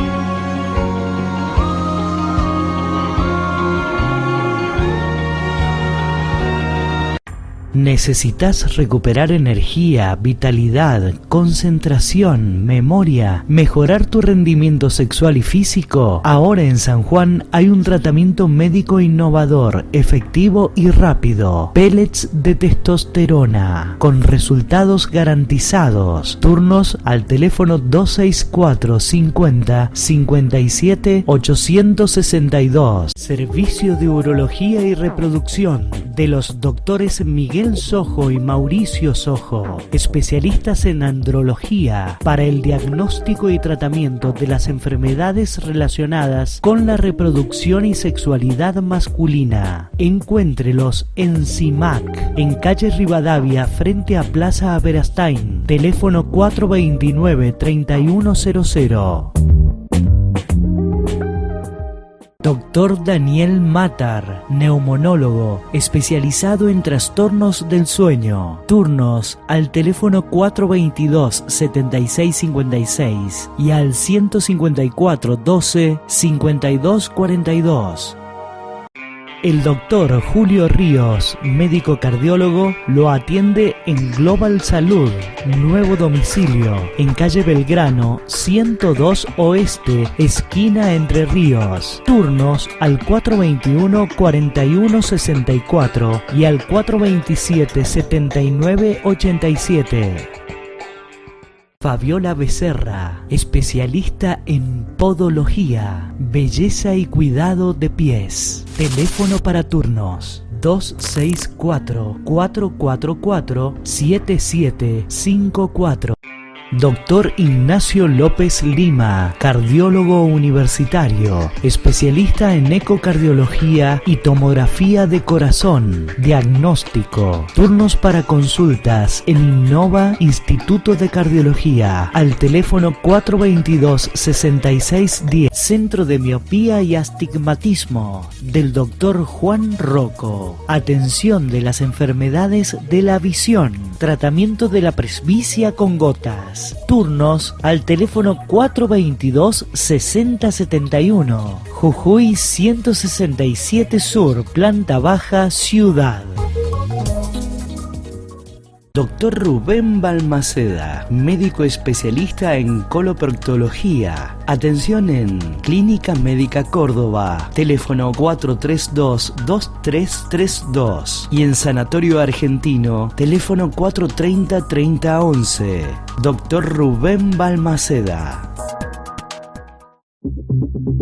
¿Necesitas recuperar energía, vitalidad, concentración, memoria, mejorar tu rendimiento sexual y físico? Ahora en San Juan hay un tratamiento médico innovador, efectivo y rápido. Pellets de testosterona, con resultados garantizados. Turnos al teléfono 264 50 57 862. Servicio de urología y reproducción de los doctores Miguel Sojo y Mauricio Sojo, especialistas en andrología para el diagnóstico y tratamiento de las enfermedades relacionadas con la reproducción y sexualidad masculina. Encuéntrelos en CIMAC, en calle Rivadavia, frente a Plaza Aberastain, teléfono 429-3100. Dr. Daniel Matar, neumonólogo, especializado en trastornos del sueño. Turnos al teléfono 422-7656 y al 154-12-5242. El doctor Julio Ríos, médico cardiólogo, lo atiende en Global Salud, nuevo domicilio, en calle Belgrano, 102 Oeste, esquina Entre Ríos. Turnos al 421-4164 y al 427-7987. Fabiola Becerra, especialista en podología, belleza y cuidado de pies. Teléfono para turnos 264-444-7754. Doctor Ignacio López Lima, cardiólogo universitario, especialista en ecocardiología y tomografía de corazón, diagnóstico. Turnos para consultas en Innova Instituto de Cardiología al teléfono 422-6610. Centro de Miopía y Astigmatismo del Dr. Juan Rocco. Atención de las enfermedades de la visión. Tratamiento de la presbicia con gotas. Turnos al teléfono 422-6071. Jujuy 167 Sur, planta baja, Ciudad. Dr. Rubén Balmaceda, médico especialista en coloproctología. Atención en Clínica Médica Córdoba, teléfono 432-2332. Y en Sanatorio Argentino, teléfono 430-3011. Dr. Rubén Balmaceda.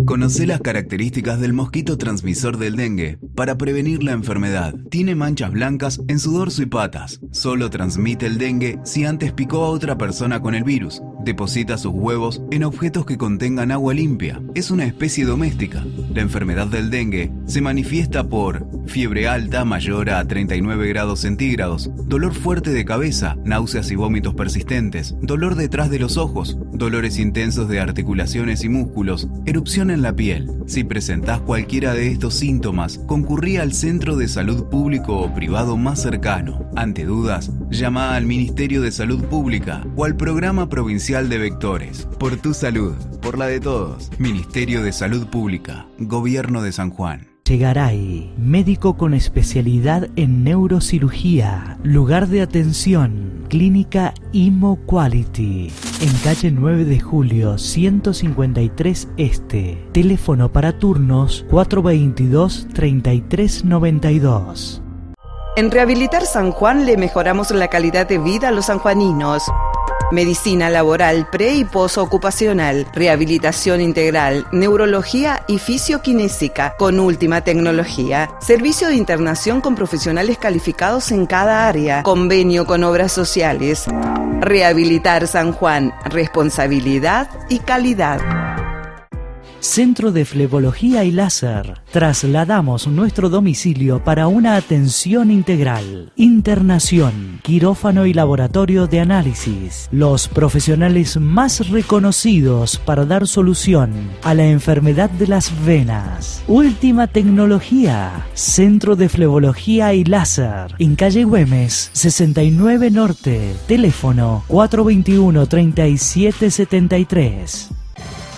Conoce las características del mosquito transmisor del dengue para prevenir la enfermedad. Tiene manchas blancas en su dorso y patas. Solo transmite el dengue si antes picó a otra persona con el virus. Deposita sus huevos en objetos que contengan agua limpia. Es una especie doméstica. La enfermedad del dengue se manifiesta por fiebre alta mayor a 39 grados centígrados, dolor fuerte de cabeza, náuseas y vómitos persistentes, dolor detrás de los ojos, dolores intensos de articulaciones y músculos, erupción en la piel. Si presentás cualquiera de estos síntomas, concurrí al centro de salud público o privado más cercano. Ante dudas, llama al Ministerio de Salud Pública o al Programa Provincial de Vectores. Por tu salud, por la de todos. Ministerio de Salud Pública, Gobierno de San Juan. Chegaray, médico con especialidad en neurocirugía, lugar de atención, Clínica Imo Quality, en calle 9 de Julio, 153 Este, teléfono para turnos 422-3392. En Rehabilitar San Juan le mejoramos la calidad de vida a los sanjuaninos. Medicina laboral pre- y posocupacional, rehabilitación integral, neurología y fisioquinésica con última tecnología, servicio de internación con profesionales calificados en cada área, convenio con obras sociales. Rehabilitar San Juan, responsabilidad y calidad. Centro de Flebología y Láser. Trasladamos nuestro domicilio para una atención integral. Internación, quirófano y laboratorio de análisis. Los profesionales más reconocidos para dar solución a la enfermedad de las venas. Última tecnología. Centro de Flebología y Láser. En calle Güemes, 69 Norte. Teléfono 421-3773.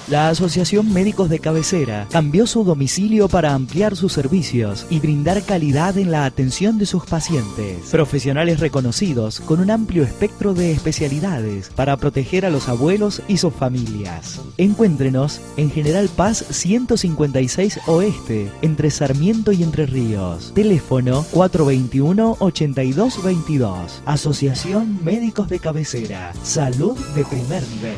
La Asociación Médicos de Cabecera cambió su domicilio para ampliar sus servicios y brindar calidad en la atención de sus pacientes. Profesionales reconocidos con un amplio espectro de especialidades para proteger a los abuelos y sus familias. Encuéntrenos en General Paz 156 Oeste, entre Sarmiento y Entre Ríos. Teléfono 421-8222. Asociación Médicos de Cabecera. Salud de primer nivel.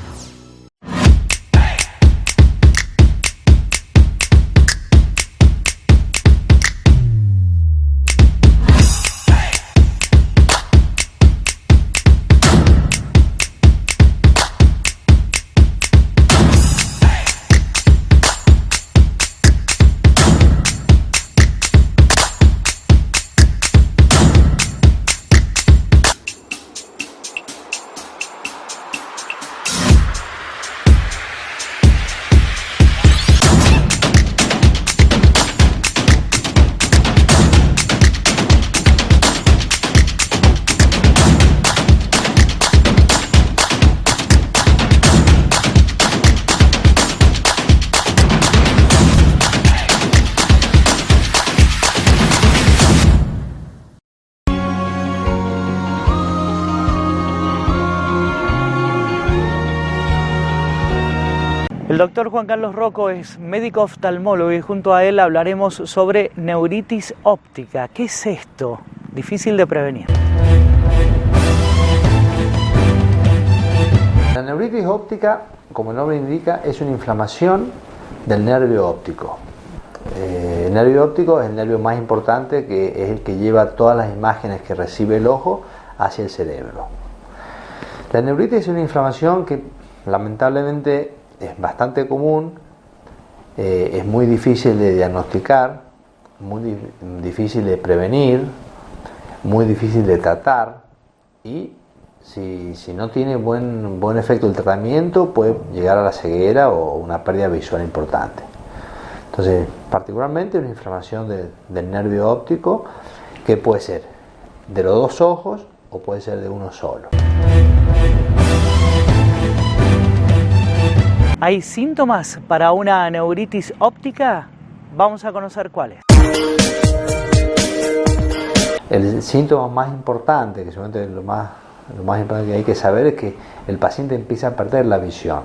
El doctor Juan Carlos Rocco es médico oftalmólogo y junto a él hablaremos sobre neuritis óptica. ¿Qué es esto? Difícil de prevenir. La neuritis óptica, como el nombre indica, es una inflamación del nervio óptico. El nervio óptico es el nervio más importante, que es el que lleva todas las imágenes que recibe el ojo hacia el cerebro. La neuritis es una inflamación que lamentablemente es bastante común, es muy difícil de diagnosticar, muy difícil de prevenir, muy difícil de tratar, y si no tiene buen efecto el tratamiento puede llegar a la ceguera o una pérdida visual importante. Entonces, particularmente una inflamación del nervio óptico, que puede ser de los dos ojos o puede ser de uno solo. ¿Hay síntomas para una neuritis óptica? Vamos a conocer cuáles. El síntoma más importante, que seguramente lo más importante que hay que saber, es que el paciente empieza a perder la visión.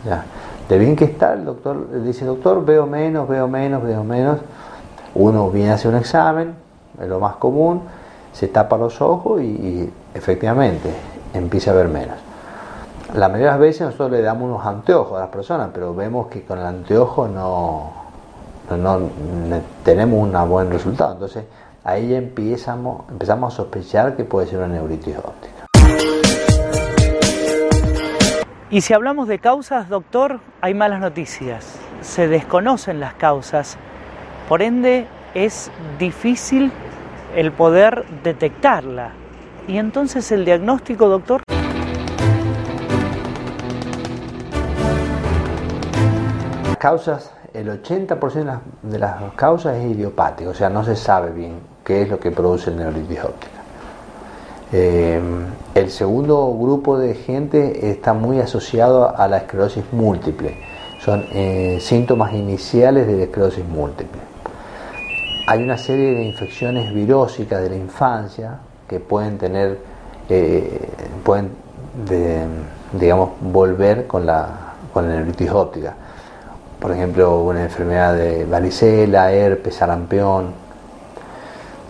¿Ya? De bien que está, el doctor dice, doctor, veo menos. Uno viene a hacer un examen, es lo más común, se tapa los ojos y efectivamente empieza a ver menos. La mayoría de las veces nosotros le damos unos anteojos a las personas, pero vemos que con el anteojo no tenemos un buen resultado. Entonces ahí ya empezamos a sospechar que puede ser una neuritis óptica. Y si hablamos de causas, doctor, hay malas noticias. Se desconocen las causas, por ende es difícil el poder detectarla. Y entonces el diagnóstico, doctor. Las causas, el 80% de las causas es idiopático, o sea, no se sabe bien qué es lo que produce la neuritis óptica. El segundo grupo de gente está muy asociado a la esclerosis múltiple, son síntomas iniciales de la esclerosis múltiple. Hay una serie de infecciones virósicas de la infancia que pueden tener, volver con la neuritis óptica. Por ejemplo, una enfermedad de varicela, herpes, sarampión.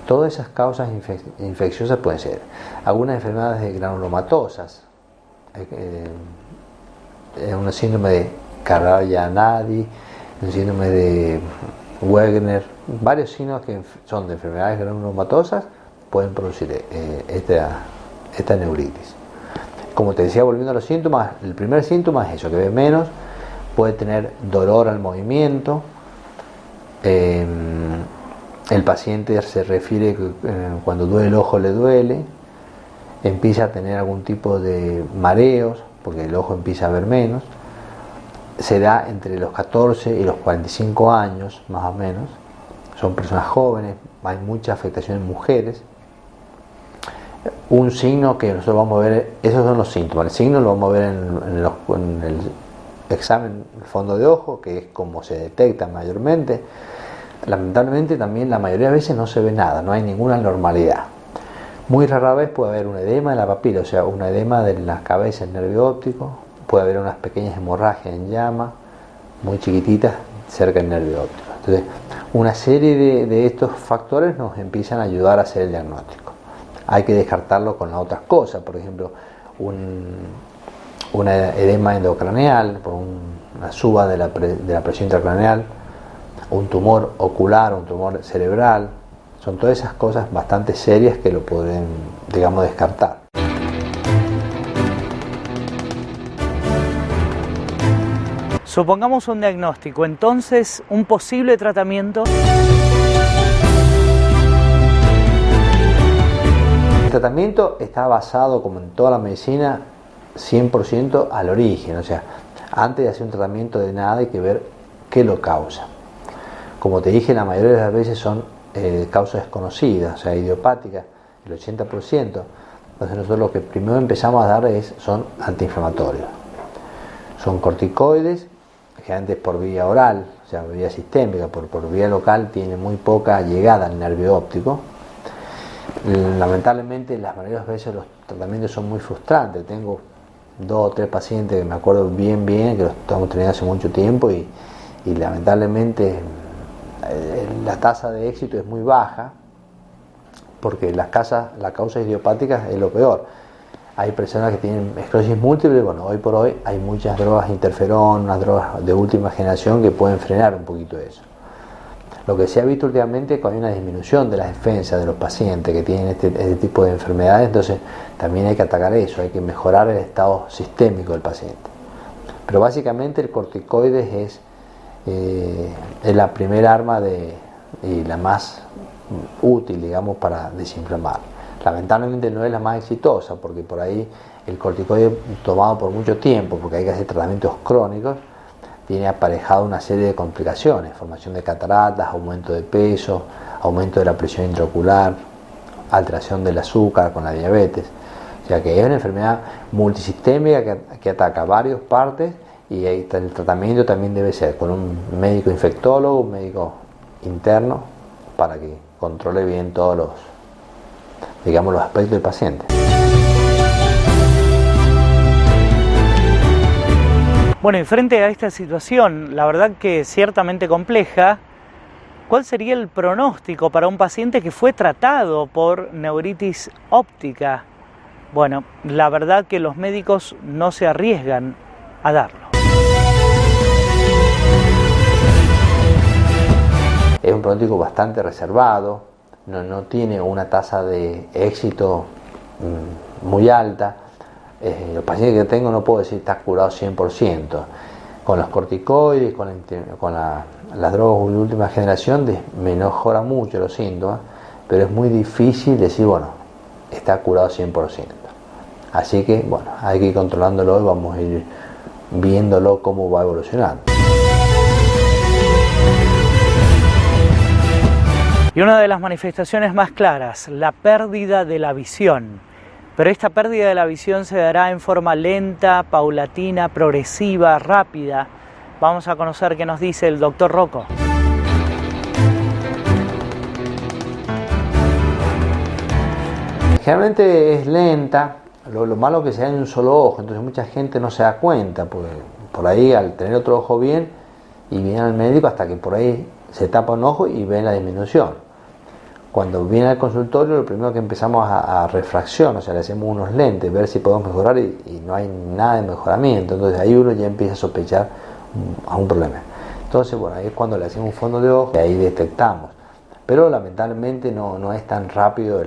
Todas esas causas infecciosas pueden ser. Algunas enfermedades granulomatosas, un síndrome de Carrara-Yanadi, un síndrome de Wegener, varios signos que son de enfermedades granulomatosas pueden producir esta neuritis. Como te decía, volviendo a los síntomas, el primer síntoma es eso, que ve menos, puede tener dolor al movimiento. El paciente se refiere que cuando duele el ojo le duele, empieza a tener algún tipo de mareos, porque el ojo empieza a ver menos. Se da entre los 14 y los 45 años, más o menos. Son personas jóvenes, hay mucha afectación en mujeres. Un signo que nosotros vamos a ver, esos son los síntomas. El signo lo vamos a ver en el examen del fondo de ojo, que es como se detecta mayormente. Lamentablemente también la mayoría de veces no se ve nada, no hay ninguna normalidad. Muy rara vez puede haber un edema de la papila, o sea, un edema de la cabeza, el nervio óptico, puede haber unas pequeñas hemorragias en llama, muy chiquititas, cerca del nervio óptico. Entonces, una serie de estos factores nos empiezan a ayudar a hacer el diagnóstico. Hay que descartarlo con las otras cosas, por ejemplo, un edema endocraneal, por una suba de la presión intracraneal, un tumor ocular, un tumor cerebral. Son todas esas cosas bastante serias que lo pueden, descartar. Supongamos un diagnóstico, entonces un posible tratamiento. El tratamiento está basado, como en toda la medicina, 100% al origen, o sea, antes de hacer un tratamiento de nada hay que ver qué lo causa. Como te dije, la mayoría de las veces son causas desconocidas, o sea, idiopáticas, el 80%. Entonces nosotros lo que primero empezamos a dar son antiinflamatorios. Son corticoides, generalmente por vía oral, o sea, vía sistémica, por vía local tiene muy poca llegada al nervio óptico. Lamentablemente, las mayoría de las veces los tratamientos son muy frustrantes. Tengo 2 o 3 pacientes que me acuerdo bien, que los estamos teniendo hace mucho tiempo y lamentablemente la tasa de éxito es muy baja porque la causa idiopática es lo peor. Hay personas que tienen esclerosis múltiple, bueno, hoy por hoy hay muchas drogas interferón, unas drogas de última generación que pueden frenar un poquito eso. Lo que se ha visto últimamente es que hay una disminución de las defensas de los pacientes que tienen este tipo de enfermedades, entonces también hay que atacar eso, hay que mejorar el estado sistémico del paciente. Pero básicamente el corticoide es la primera arma y la más útil, para desinflamar. Lamentablemente no es la más exitosa porque por ahí el corticoide tomado por mucho tiempo, porque hay que hacer tratamientos crónicos, viene aparejado una serie de complicaciones, formación de cataratas, aumento de peso, aumento de la presión intraocular, alteración del azúcar con la diabetes. O sea que es una enfermedad multisistémica que ataca varias partes y el tratamiento también debe ser con un médico infectólogo, un médico interno, para que controle bien todos digamos, los aspectos del paciente. Bueno, y frente a esta situación, la verdad que ciertamente compleja, ¿cuál sería el pronóstico para un paciente que fue tratado por neuritis óptica? Bueno, la verdad que los médicos no se arriesgan a darlo. Es un pronóstico bastante reservado, no tiene una tasa de éxito muy alta. Los pacientes que tengo no puedo decir está curado 100%. Con los corticoides, con las drogas de última generación mejora mucho los síntomas, pero es muy difícil decir, bueno, está curado 100%. Así que, bueno, hay que ir controlándolo y vamos a ir viéndolo cómo va evolucionando. Y una de las manifestaciones más claras, la pérdida de la visión. Pero esta pérdida de la visión se dará en forma lenta, paulatina, progresiva, rápida. Vamos a conocer qué nos dice el doctor Rocco. Generalmente es lenta, lo malo que se da en un solo ojo, entonces mucha gente no se da cuenta, porque por ahí al tener otro ojo bien y viene al médico hasta que por ahí se tapa un ojo y ven la disminución. Cuando viene al consultorio, lo primero que empezamos a refracción, o sea, le hacemos unos lentes, ver si podemos mejorar y no hay nada de mejoramiento. Entonces ahí uno ya empieza a sospechar a un problema. Entonces, bueno, ahí es cuando le hacemos un fondo de ojo y ahí detectamos. Pero lamentablemente no es tan rápido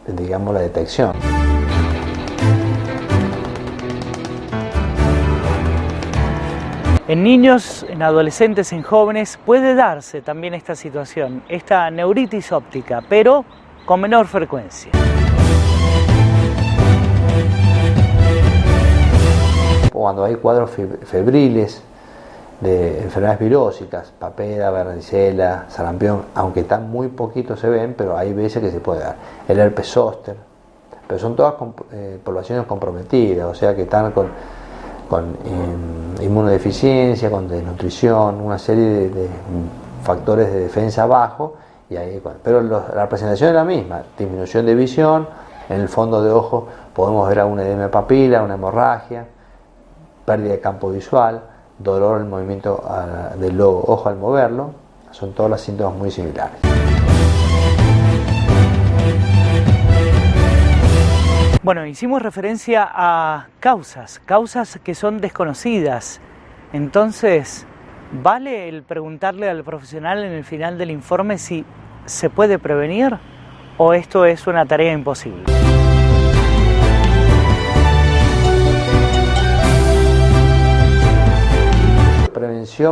digamos, la detección. En niños, en adolescentes, en jóvenes puede darse también esta situación, esta neuritis óptica, pero con menor frecuencia. Cuando hay cuadros febriles de enfermedades virósicas, papera, varicela, sarampión, aunque tan muy poquito se ven, pero hay veces que se puede dar. El herpes zóster, pero son todas poblaciones comprometidas, o sea que están con inmunodeficiencia, con desnutrición, una serie de factores de defensa bajo, y ahí, pero la presentación es la misma, disminución de visión, en el fondo de ojo podemos ver algún edema de papila, una hemorragia, pérdida de campo visual, dolor en el movimiento del ojo al moverlo, son todos los síntomas muy similares. Bueno, hicimos referencia a causas que son desconocidas. Entonces, ¿vale el preguntarle al profesional en el final del informe si se puede prevenir o esto es una tarea imposible?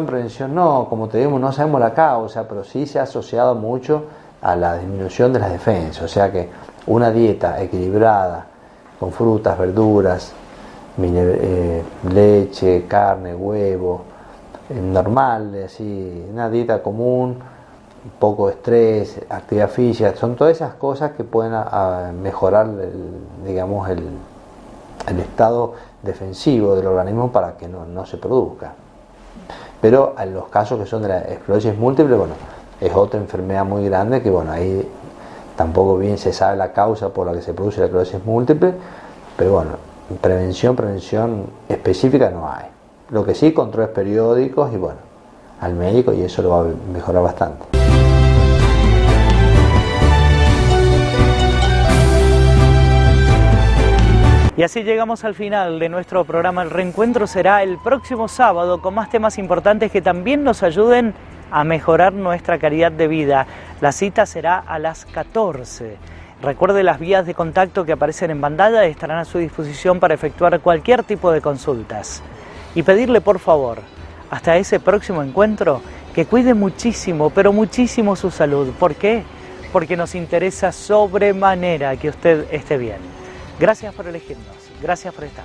Prevención no, como te digo, no sabemos la causa, pero sí se ha asociado mucho a la disminución de las defensas, o sea que una dieta equilibrada, con frutas, verduras, leche, carne, huevo, normal, así, una dieta común, poco estrés, actividad física, son todas esas cosas que pueden mejorar digamos, el estado defensivo del organismo para que no se produzca. Pero en los casos que son de la esclerosis múltiple, bueno, es otra enfermedad muy grande que, bueno, ahí tampoco bien se sabe la causa por la que se produce la esclerosis múltiple, pero bueno, prevención específica no hay. Lo que sí, controles periódicos y bueno, al médico, y eso lo va a mejorar bastante. Y así llegamos al final de nuestro programa. El reencuentro será el próximo sábado con más temas importantes que también nos ayuden a mejorar nuestra calidad de vida. La cita será a las 14. Recuerde, las vías de contacto que aparecen en pantalla estarán a su disposición para efectuar cualquier tipo de consultas. Y pedirle, por favor, hasta ese próximo encuentro, que cuide muchísimo, pero muchísimo su salud. ¿Por qué? Porque nos interesa sobremanera que usted esté bien. Gracias por elegirnos, gracias por estar.